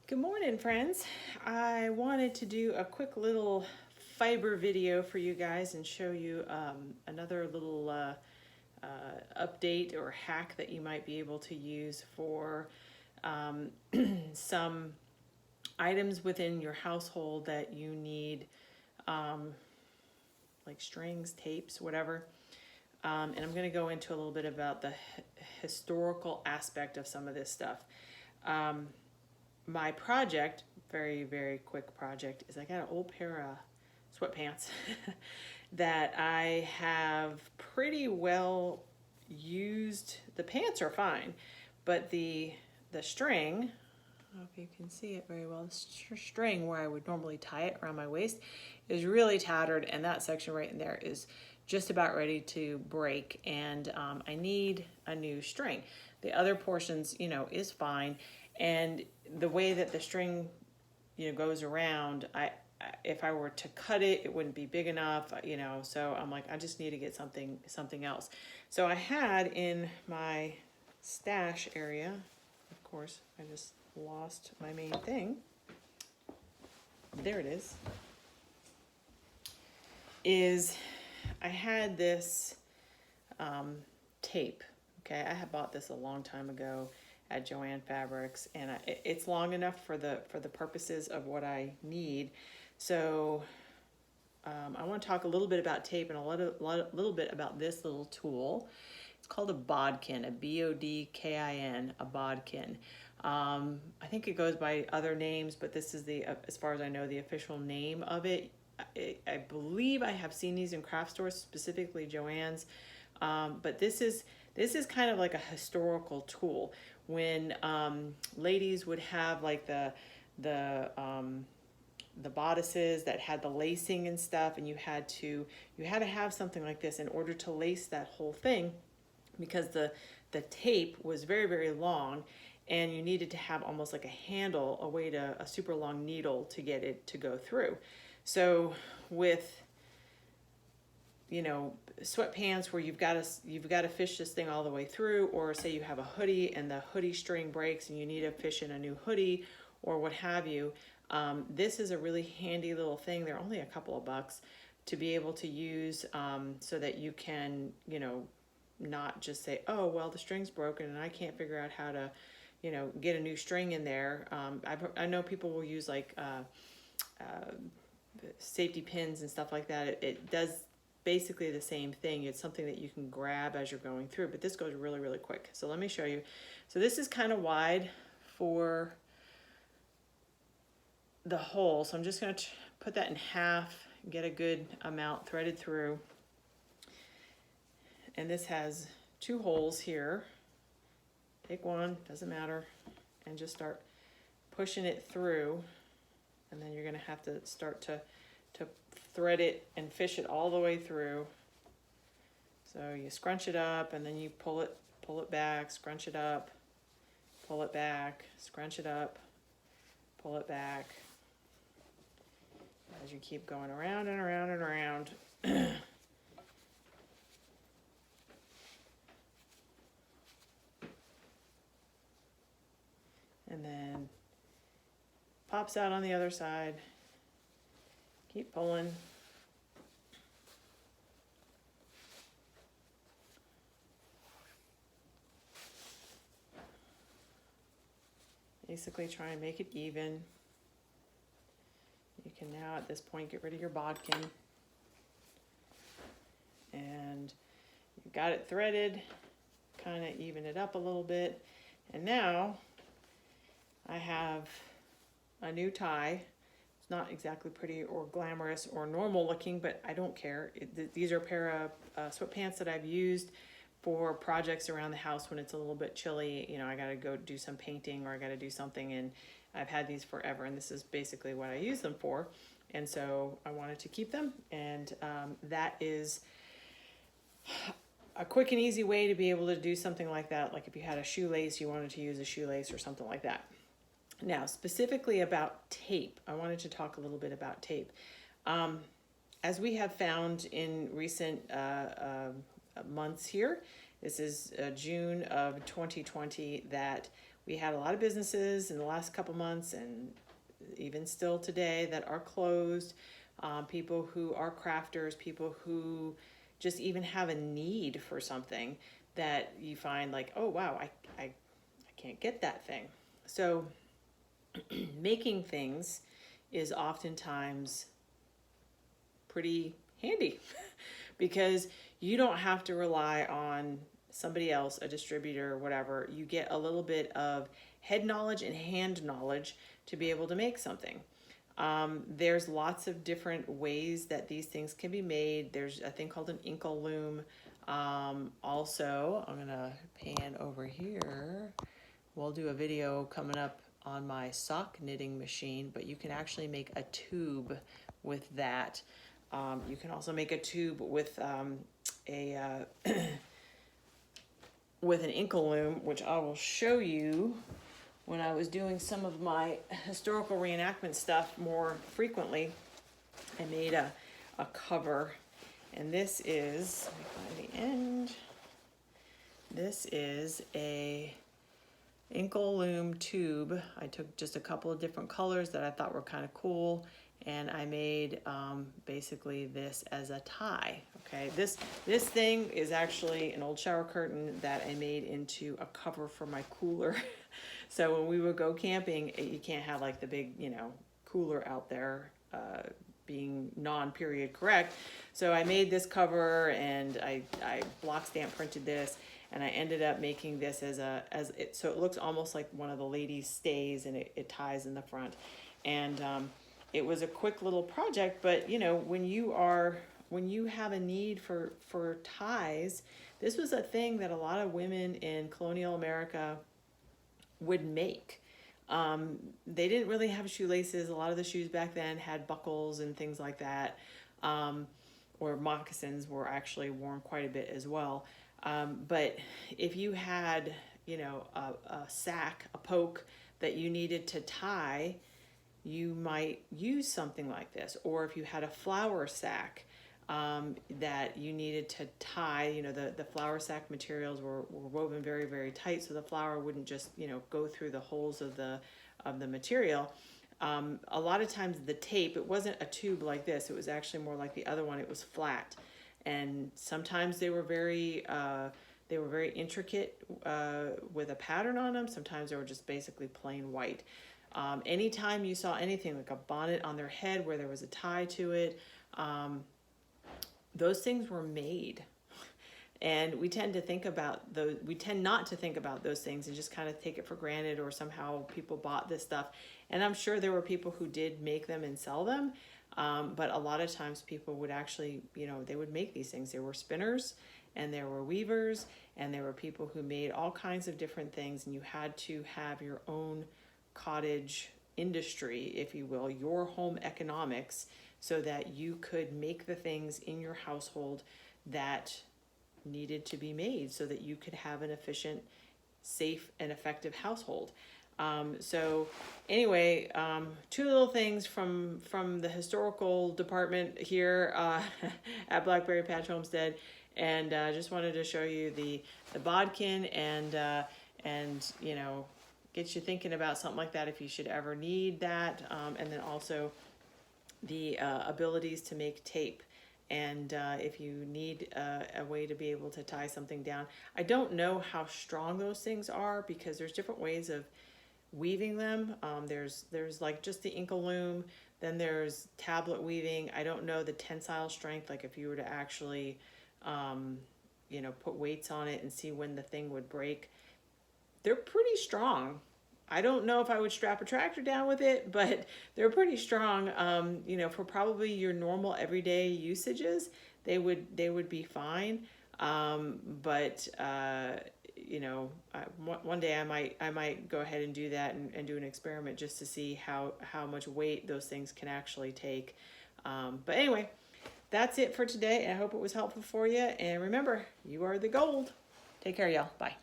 Good morning, friends. I wanted to do a quick little fiber video for you guys and show you another little update or hack that you might be able to use for some items within your household that you need, like strings, tapes, whatever. And I'm going to go into a little bit about the historical aspect of some of this stuff. My project, very quick project, is I got an old pair of sweatpants that I have pretty well used. The pants are fine, but the string, I don't know if you can see it very well, the string where I would normally tie it around my waist is really tattered, and that section right in there is just about ready to break, and I need a new string. The other portions, is fine, and the way that the string, goes around, if I were to cut it, it wouldn't be big enough, so I'm like, I just need to get something else. So I had in my stash area, of course, I just lost my main thing. There it is I had this tape. Okay, I had bought this a long time ago at Joann Fabrics, and it's long enough for the purposes of what I need. So I want to talk a little bit about tape and a little bit about this little tool. It's called a bodkin, a bodkin, a bodkin. I think it goes by other names, but this is as far as I know, the official name of it. I believe I have seen these in craft stores, specifically Joann's, but this is kind of like a historical tool. When ladies would have like the bodices that had the lacing and stuff, and you had to have something like this in order to lace that whole thing, because the tape was very long, and you needed to have almost like a handle, a super long needle to get it to go through. So with sweatpants where you've got to fish this thing all the way through, or say you have a hoodie and the hoodie string breaks and you need to fish in a new hoodie or what have you, this is a really handy little thing. They're only a couple of bucks to be able to use, so that you can not just say, oh well, the string's broken and I can't figure out how to get a new string in there. I know people will use like safety pins and stuff like that. It does basically the same thing. It's something that you can grab as you're going through, but this goes really quick. So let me show you. So this is kind of wide for the hole, so I'm just going to put that in half, get a good amount threaded through. And this has 2 holes here. Take one, doesn't matter, and just start pushing it through. And then you're going to have to start to thread it and fish it all the way through. So you scrunch it up, and then you pull it back, scrunch it up, pull it back, scrunch it up, pull it back, as you keep going around and around and around. And then pops out on the other side. Keep pulling. Basically try and make it even. You can now at this point get rid of your bodkin. And you've got it threaded, kind of even it up a little bit. And now I have a new tie. It's not exactly pretty or glamorous or normal looking, but I don't care. These are a pair of sweatpants that I've used for projects around the house when it's a little bit chilly. I got to go do some painting or I got to do something, and I've had these forever, and this is basically what I use them for. And so I wanted to keep them, and that is a quick and easy way to be able to do something like that. Like if you had a shoelace, you wanted to use a shoelace or something like that. Now, specifically about tape, I wanted to talk a little bit about tape. As we have found in recent months here, this is June of 2020, that we had a lot of businesses in the last couple months and even still today that are closed. People who are crafters, people who just even have a need for something that you find like, oh wow, I can't get that thing. So making things is oftentimes pretty handy because you don't have to rely on somebody else, a distributor, whatever. You get a little bit of head knowledge and hand knowledge to be able to make something. There's lots of different ways that these things can be made. There's a thing called an inkle loom. Also, I'm gonna pan over here. We'll do a video coming up on my sock knitting machine, but you can actually make a tube with that. You can also make a tube with with an inkle loom, which I will show you when I was doing some of my historical reenactment stuff more frequently. I made a cover, and this is, let me find the end. This is a inkle loom tube. I took just a couple of different colors that I thought were kind of cool, and I made basically this as a tie. Okay, this thing is actually an old shower curtain that I made into a cover for my cooler. So when we would go camping, you can't have like the big, cooler out there being non-period correct. So I made this cover, and I block stamp printed this, and I ended up making this so it looks almost like one of the ladies' stays, and it ties in the front. And it was a quick little project, but when you have a need for ties, this was a thing that a lot of women in colonial America would make. They didn't really have shoelaces. A lot of the shoes back then had buckles and things like that, or moccasins were actually worn quite a bit as well. But if you had, a sack, a poke that you needed to tie, you might use something like this. Or if you had a flour sack that you needed to tie, the flour sack materials were woven very, very tight, so the flour wouldn't just, go through the holes of the material. A lot of times the tape, it wasn't a tube like this, it was actually more like the other one. It was flat, and sometimes they were very intricate with a pattern on them. Sometimes they were just basically plain white. Anytime you saw anything like a bonnet on their head where there was a tie to it, those things were made. And we tend not to think about those things and just kind of take it for granted, or somehow people bought this stuff. And I'm sure there were people who did make them and sell them. But a lot of times people would actually, they would make these things. There were spinners, and there were weavers, and there were people who made all kinds of different things. And you had to have your own cottage industry, if you will, your home economics, so that you could make the things in your household that needed to be made, so that you could have an efficient, safe, and effective household. So anyway, two little things from the historical department here at Blackberry Patch Homestead, and just wanted to show you the bodkin and get you thinking about something like that if you should ever need that, and then also the abilities to make tape. And if you need a way to be able to tie something down. I don't know how strong those things are, because there's different ways of weaving them. There's like just the inkle loom, then there's tablet weaving. I don't know the tensile strength, like if you were to actually put weights on it and see when the thing would break. They're pretty strong. I don't know if I would strap a tractor down with it, but they're pretty strong. For probably your normal everyday usages, they would be fine. But one day I might go ahead and do that and do an experiment just to see how much weight those things can actually take. But anyway, that's it for today. I hope it was helpful for you. And remember, you are the gold. Take care, y'all. Bye.